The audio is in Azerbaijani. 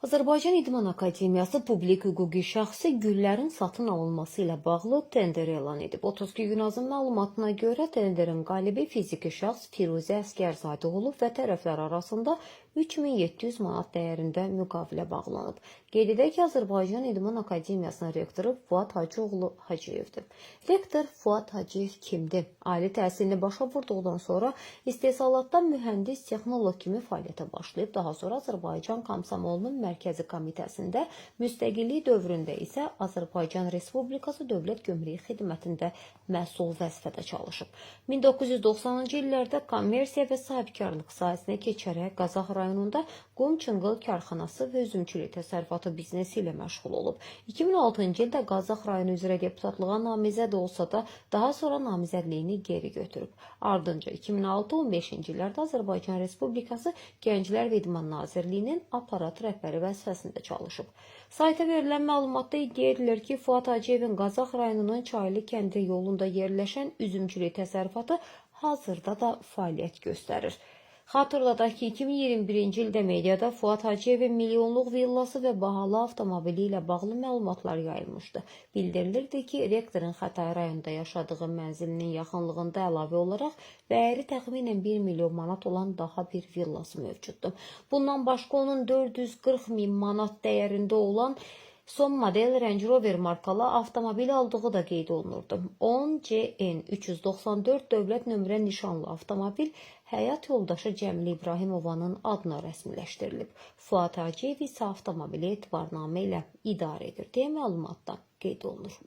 Azərbaycan İdman Akademiyası publik hüquqi şəxsi güllərin satın alınması ilə bağlı tender elan edib. 32 gün azın məlumatına görə tenderin qalibi fiziki şəxs Firuzə Əsgərzadə olub və tərəflər arasında 3700 manat dəyərində müqavilə bağlanıb. Qeyd edək ki, Azərbaycan İdman Akademiyasının rektoru Fuad Hacıoğlu Hacıyevdir. Rektor Fuad Hacıyev kimdir? Ali təhsilini başa vurduqdan sonra istehsalatda mühəndis texnoloq kimi fəaliyyətə başlayıb. Daha sonra Azərbaycan Komsomolunun Mərkəzi Komitəsində, müstəqillik dövründə isə Azərbaycan Respublikası Dövlət Gömrük Xidmətində məsul vəzifədə çalışıb. 1990-cı illərdə kommersiya və sahibkarlıq sahəsinə keçərək Qazax rayonunda qum-çınqıl karxanası və üzümçülük təsərrüfatı biznesi ilə məşğul olub. 2006-cı ildə Qazax rayonu üzrə deputatlığa namizəd olsa da, daha sonra namizədliyini geri götürüb. Ardınca 2006-15-ci illərdə Azərbaycan Respublikası Gənclər və İdman Nazirliyinin aparat rəhbəri vəzifəsində çalışıb. Sayta verilən məlumatda iddia edilir ki, Fuad Hacıyevin Qazax rayonunun Çaylı kəndi yolunda yerləşən üzümçülük təsərrüfatı hazırda da fəaliyyət göstərir. Xatırladaq ki, 2021-ci ildə mediada Fuad Hacıyevin milyonluq villası və bahalı avtomobili ilə bağlı məlumatlar yayılmışdı. Bildirilirdi ki, rektorun Xətai rayonunda yaşadığı mənzilinin yaxınlığında əlavə olaraq dəyəri təxminən 1 milyon manat olan daha bir villası mövcuddur. Bundan başqa onun 440 min manat dəyərində olan son model Range Rover markalı avtomobil aldığı da qeyd olunurdu. 10CN 394 dövlət nömrə nişanlı avtomobil həyat yoldaşı Cəmil İbrahimovanın adına rəsmiləşdirilib. Fuad Hacıyev isə avtomobili etibarnamə ilə idarə edir deyə məlumatda qeyd olunur.